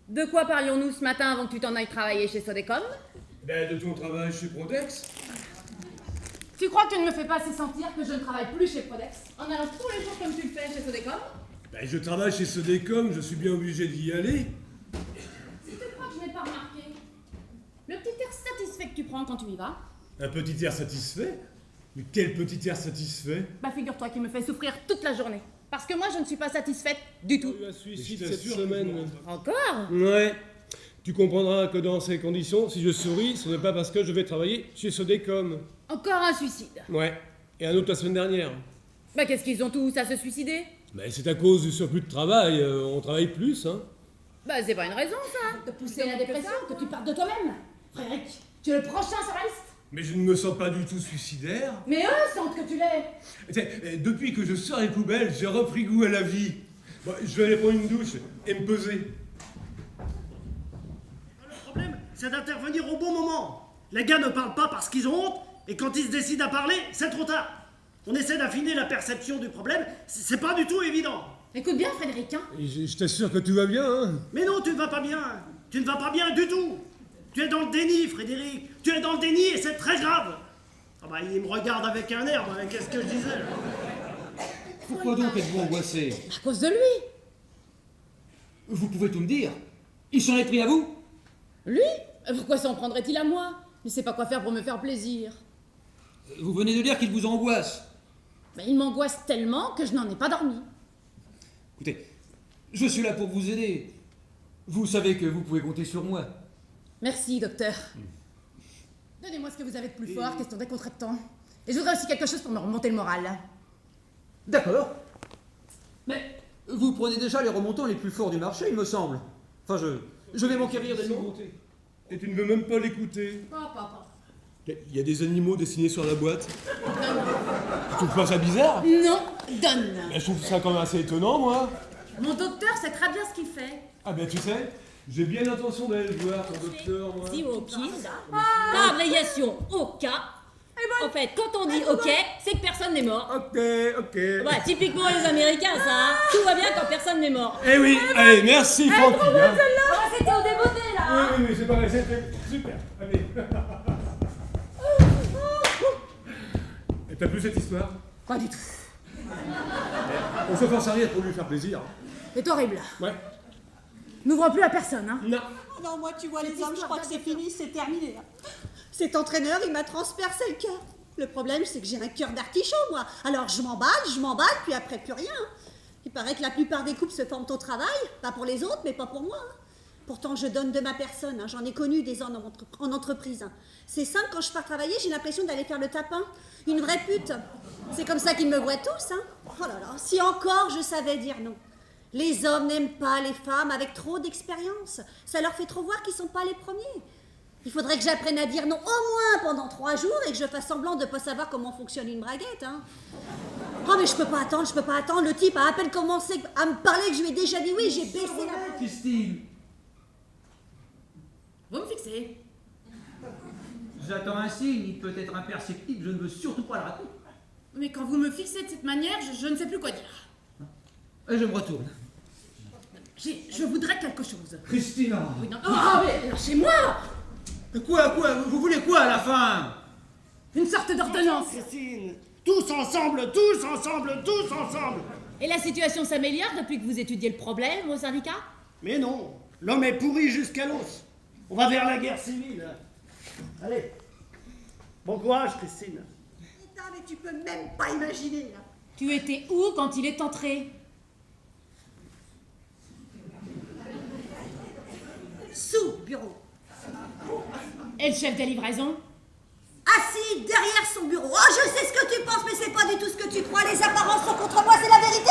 De quoi parlions-nous ce matin avant que tu t'en ailles travailler chez Sodecom? Ben, de ton travail chez Prodex. Tu crois que tu ne me fais pas assez sentir que je ne travaille plus chez Prodex en allant tous les jours comme tu le fais chez Sodecom? Ben, je travaille chez Sodecom, je suis bien obligé d'y aller. Si tu crois que je n'ai pas remarqué, le petit air satisfait que tu prends quand tu y vas, Un petit air satisfait? Mais quel petit air satisfait? bah figure-toi qu'il me fait souffrir toute la journée. Parce que moi, je ne suis pas satisfaite du tout. Il y a eu un suicide Je cette t'assure semaine. Encore? Ouais. Tu comprendras que dans ces conditions, si je souris, ce n'est pas parce que je vais travailler chez Sodecom. Encore un suicide. Ouais. Et un autre la semaine dernière. Bah qu'est-ce qu'ils ont tous à se suicider? Mais c'est à cause du surplus de travail, on travaille plus, hein. Bah c'est pas une raison ça, de pousser à la dépression, que tu partes de toi-même. Frédéric, tu es le prochain sur la liste. Mais je ne me sens pas du tout suicidaire. Mais eux sentent que tu l'es. Tiens, depuis que je sors les poubelles, j'ai repris goût à la vie. Bon, je vais aller prendre une douche et me peser. Le problème, c'est d'intervenir au bon moment. Les gars ne parlent pas parce qu'ils ont honte, et quand ils se décident à parler, c'est trop tard. On essaie d'affiner la perception du problème, c'est pas du tout évident. Écoute bien Frédéric, hein. Et je t'assure que tout va bien, hein. Mais non, tu ne vas pas bien. Tu ne vas pas bien du tout. Tu es dans le déni, Frédéric. Tu es dans le déni et c'est très grave. Ah bah, il me regarde avec un air, bah, qu'est-ce que je disais là? Pourquoi donc êtes-vous angoissé? À cause de lui. Vous pouvez tout me dire. Il s'en est pris à vous? Lui? Pourquoi s'en prendrait-il à moi? Il sait pas quoi faire pour me faire plaisir. Vous venez de dire qu'il vous angoisse. Mais il m'angoisse tellement que je n'en ai pas dormi. Écoutez, je suis là pour vous aider. Vous savez que vous pouvez compter sur moi. Merci, docteur. Donnez-moi ce que vous avez de plus fort, question décontractant. Et je voudrais aussi quelque chose pour me remonter le moral. D'accord. Mais vous prenez déjà les remontants les plus forts du marché, il me semble. Enfin, je vais m'enquérir des nouveautés. Et tu ne veux même pas l'écouter. Papa. Il y a des animaux dessinés sur la boîte. Tu trouves pas ça bizarre? Non, donne. Je trouve ça quand même assez étonnant, moi. Mon docteur sait très bien ce qu'il fait. Ah ben tu sais, j'ai bien l'intention d'aller le voir, ton docteur, moi. Si au kiss, par abréviation OK. En fait, quand on dit OK, c'est que personne n'est mort. Ok. Ouais, typiquement les Américains, ça. Hein. Tout va bien quand personne n'est mort. Eh oui, allez, merci Francky. Hein. Ah, c'était au débeauté, là. Oui, c'est pareil, c'était super. Allez. Et t'as plus cette histoire? Pas du tout. On se force à rire pour lui faire plaisir. C'est horrible. Ouais. N'ouvre plus à personne, hein. Non. Ah non, moi, tu vois, les hommes, je crois que c'est fini, c'est terminé. Cet entraîneur, il m'a transpercé le cœur. Le problème, c'est que j'ai un cœur d'artichaut, moi. Alors, je m'emballe, puis après, plus rien. Il paraît que la plupart des couples se forment au travail, pas pour les autres, mais pas pour moi. Pourtant, je donne de ma personne. J'en ai connu des hommes en entreprise. C'est simple, quand je pars travailler, j'ai l'impression d'aller faire le tapin. Une vraie pute. C'est comme ça qu'ils me voient tous, hein. Oh là là, si encore je savais dire non. Les hommes n'aiment pas les femmes avec trop d'expérience. Ça leur fait trop voir qu'ils sont pas les premiers. Il faudrait que j'apprenne à dire non au moins pendant 3 jours et que je fasse semblant de pas savoir comment fonctionne une braguette, hein. Oh mais je peux pas attendre. Le type a à peine commencé à me parler que je lui ai déjà dit oui, j'ai baissé la... Christine, Vous me fixez. j'attends un signe, il peut être imperceptible, je ne veux surtout pas le rater. Mais quand vous me fixez de cette manière, je ne sais plus quoi dire. Et je me retourne. Je voudrais quelque chose. Christina. Oui, non. Oh, mais lâchez-moi! Quoi? Vous voulez quoi à la fin? Une sorte d'ordonnance. Christine, tous ensemble, tous ensemble, tous ensemble. Et la situation s'améliore depuis que vous étudiez le problème au syndicat? Mais non, l'homme est pourri jusqu'à l'os. On va vers la guerre civile. Allez, bon courage, Christine. Putain, mais tu peux même pas imaginer, là. Tu étais où quand il est entré? Sous bureau. Et le chef des livraisons? Assis derrière son bureau. Oh, je sais ce que tu penses, mais c'est pas du tout ce que tu crois. Les apparences sont contre moi, c'est la vérité.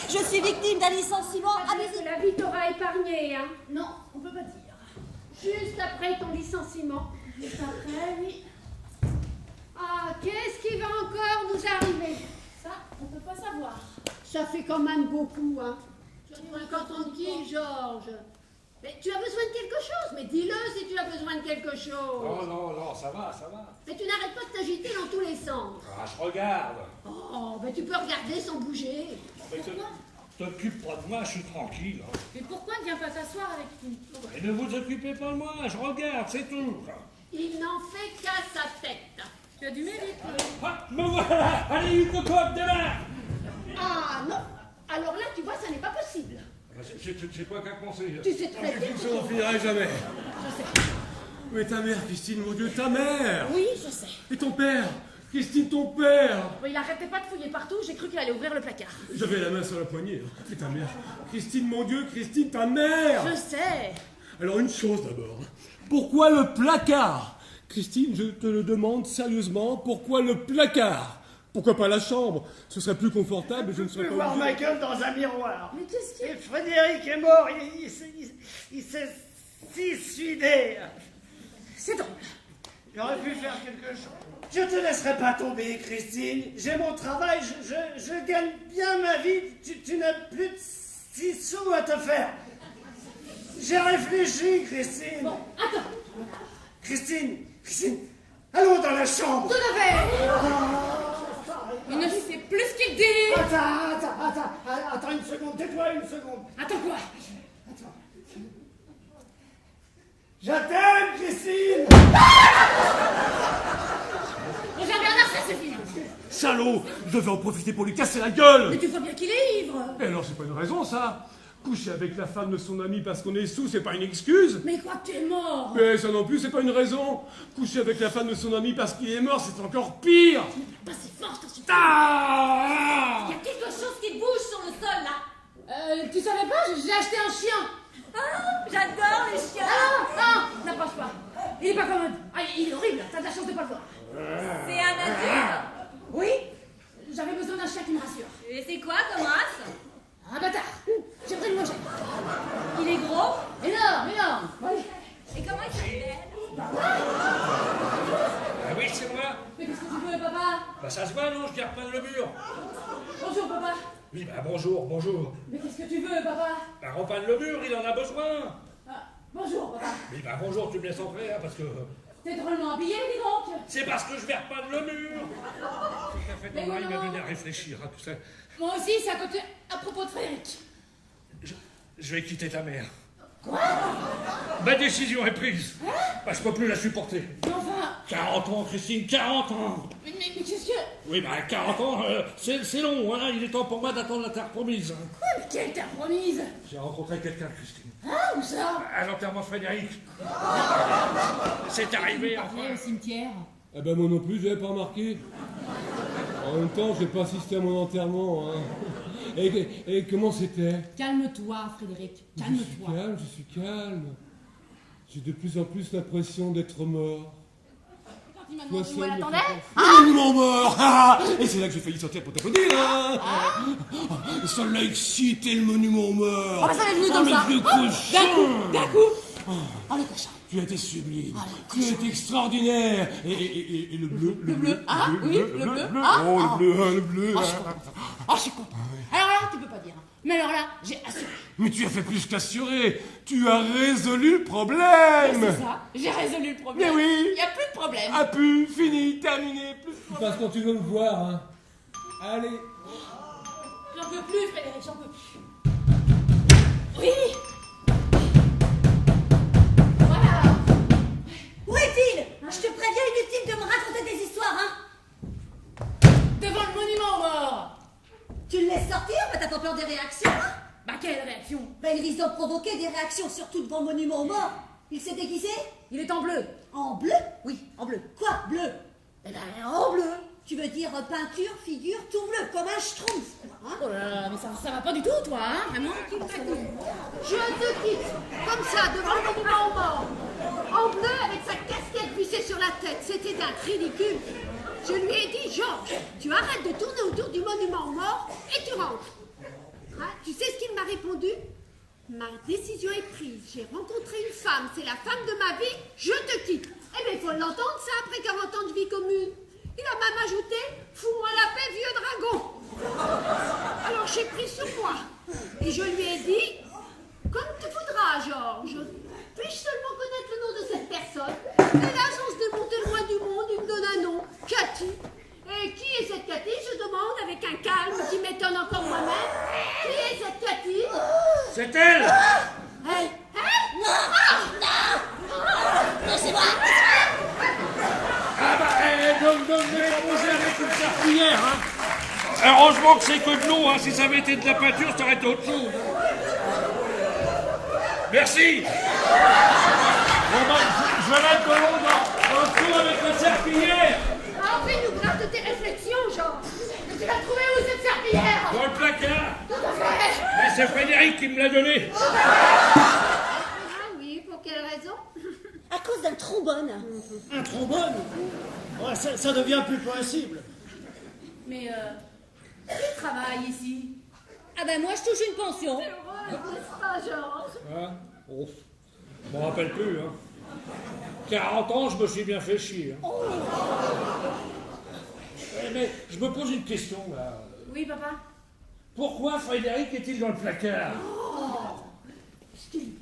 Je suis victime d'un licenciement abusif. La vie t'aura épargné, hein. Non, on peut pas dire. Juste après ton licenciement. Juste après, oui. Ah, qu'est-ce qui va encore nous arriver? Ça, on peut pas savoir. Ça fait quand même beaucoup, hein. Tu es content de qui, Georges? Mais tu as besoin de quelque chose, mais dis-le si tu as besoin de quelque chose. Non, ça va. Mais tu n'arrêtes pas de t'agiter dans tous les sens. Ah, je regarde. Oh, mais tu peux regarder sans bouger. Mais T'occupe pas de moi, je suis tranquille. Hein. Mais pourquoi ne viens pas t'asseoir avec nous? Et ne vous occupez pas de moi, je regarde, c'est tout. Il n'en fait qu'à sa tête. Tu as du mérite. Ah, me voilà. Allez, une cocotte, demain. Ah non. Alors là, tu vois, ça n'est pas possible. C'est pas qu'à penser. Tu sais très bien. Tout ça, on finirait jamais. Je sais. Mais ta mère, Christine, mon Dieu, ta mère! Oui, je sais. Et ton père? Christine, ton père! Bon, il arrêtait pas de fouiller partout, j'ai cru qu'il allait ouvrir le placard. J'avais la main sur la poignée. Et ta mère? Christine, mon Dieu, Christine, ta mère! Je sais. Alors, une chose d'abord. Pourquoi le placard? Christine, je te le demande sérieusement, pourquoi le placard? Pourquoi pas la chambre? Ce serait plus confortable et je ne Je serais peux pas voir ma obligé. gueule dans un miroir. Mais qu'est-ce qu'il y a? Et Frédéric est mort, il s'est suicidé. C'est drôle. J'aurais pu faire quelque chose. Je te laisserai pas tomber, Christine. J'ai mon travail, je gagne bien ma vie. Tu n'as plus de 6 sous à te faire. J'ai réfléchi, Christine. Bon, attends. Christine, allons dans la chambre. Tout à fait. Il ne sait plus ce qu'il dit. Attends une seconde, tais-toi une seconde. Attends quoi? Je t'aime, Christine. Regarde Bernard, ça suffit. Salaud! Je devais en profiter pour lui casser la gueule! Mais tu vois bien qu'il est ivre. Et alors, c'est pas une raison, ça! Coucher avec la femme de son ami parce qu'on est sous, c'est pas une excuse! Mais quoi que tu es mort? Mais ça non plus, c'est pas une raison! Coucher avec la femme de son ami parce qu'il est mort, c'est encore pire! Pas si fort quand tu Ah! Il y a quelque chose qui bouge sur le sol là. Tu savais pas? J'ai acheté un chien. Ah, j'adore les chiens. Non, n'approche pas. Il est pas commode. Ah, il est horrible, t'as de la chance de pas le voir. C'est un adulte. Oui, j'avais besoin d'un chien qui me rassure. Et c'est quoi comme race? Un bâtard. J'ai pris le manger. Il est gros. Énorme. Oui. Et comment il s'appelle? Ah oui, c'est moi. Mais qu'est-ce que tu veux, papa? Bah ça se voit, non, je viens repeindre le mur. Bonjour, papa. Oui, bah bonjour. Mais qu'est-ce que tu veux, papa? Bah repeindre le mur, il en a besoin. Bonjour, papa. Oui, bah bonjour, tu me laisses entrer, hein, parce que... T'es drôlement habillé, dis donc. C'est parce que je vais repeindre le mur. Tout à fait, ton mari m'a donné à réfléchir, hein, tu sais. Moi aussi, c'est à propos de Frédéric. Je vais quitter ta mère. Quoi? Ma décision est prise. Bah, je peux plus la supporter. Mais enfin, 40 ans, Christine, 40 ans. mais qu'est-ce que... Oui, bah 40 ans, c'est long, hein. Il est temps pour moi d'attendre la terre promise. Hein. Quoi, mais quelle terre promise? J'ai rencontré quelqu'un, Christine. Où ça? À l'enterrement de Frédéric. C'est arrivé, enfin. Au cimetière. Eh ben moi non plus, j'avais pas remarqué. En même temps, j'ai pas assisté à mon enterrement. Hein. Et comment c'était? Calme-toi, Frédéric. Calme-toi. Je suis calme. J'ai de plus en plus l'impression d'être mort. Quand il m'a Toi demandé où seul elle me attendait, fais penser. Le monument mort! Et c'est là que j'ai failli sortir pour t'applaudir, hein! Ça l'a excité, le monument mort! Oh, bah, ça m'est venu comme mais ça. vieux cochon! d'un coup. Oh, le cochon. Tu as été sublime, tu as été extraordinaire! Et le bleu, le bleu, Ah, oui, le bleu. Oh, le bleu! Oh, je suis content. Alors là, tu peux pas dire. Mais alors là, j'ai assuré. Mais tu as fait plus qu'assurer! Tu as résolu le problème! C'est ça, j'ai résolu le problème. Mais oui. Il y a plus de problème. A pu, fini, terminé, plus de Tu problème. passes quand tu veux me voir, hein. Allez. J'en peux plus, Frédéric, j'en peux plus. Oui. Voilà. Où est-il? Je te préviens, inutile de me raconter des histoires, hein. Devant le monument aux morts. Tu le laisses sortir, mais t'as pas peur des réactions, hein? Bah, quelle réaction? Ben, il risque d'en provoquer des réactions, surtout devant le monument aux morts. Il s'est déguisé? Il est en bleu. En bleu? Oui, en bleu. Quoi, bleu? Eh ben, en bleu. Tu veux dire peinture, figure, tout bleu, comme un schtroumpf, hein? Oh là là, mais ça va pas du tout, toi, hein? Vraiment? Je te quitte, comme ça, devant le monument aux morts. En bleu, avec sa casquette vissée sur la tête. C'était d'un ridicule. Je lui ai dit, Georges, tu arrêtes de tourner autour du monument aux morts et tu rentres. Hein, tu sais ce qu'il m'a répondu? Ma décision est prise. J'ai rencontré une femme, c'est la femme de ma vie, je te quitte. Eh bien, il faut l'entendre, ça, après 40 ans de vie commune. Il a même ajouté, fous-moi la paix, vieux dragon. Alors j'ai pris sur moi. Et je lui ai dit, comme tu voudras, Georges. Puis-je seulement connaître le nom de cette personne? Et là, sans se démonter loin du monde, il me donne un nom, Cathy. Et qui est cette Cathy, je demande, avec un calme qui m'étonne encore moi-même. Qui est cette heureusement que c'est que de l'eau, hein. Si ça avait été de la peinture, ça aurait été autre chose. Merci. Bon ben, je vais mettre de l'eau dans le seau avec la serpillière. Ah, fais-nous grâce de tes réflexions, Jean. Mais tu l'as trouvé où, cette serpillière? Dans le placard. Tout à fait. Mais c'est Frédéric qui me l'a donné. Ah oui, pour quelle raison? À cause d'un trombone. Un trombone? Ouais, ça devient plus possible. Mais, qui travaille ici? Ah ben moi, je touche une pension. C'est heureux, n'est-ce pas, Georges? Hein? Oh, je m'en rappelle plus, hein. 40 ans, je me suis bien fait chier. Hein. Mais je me pose une question, là. Oui, papa? Pourquoi Frédéric est-il dans le placard? Qu'est-ce qu'il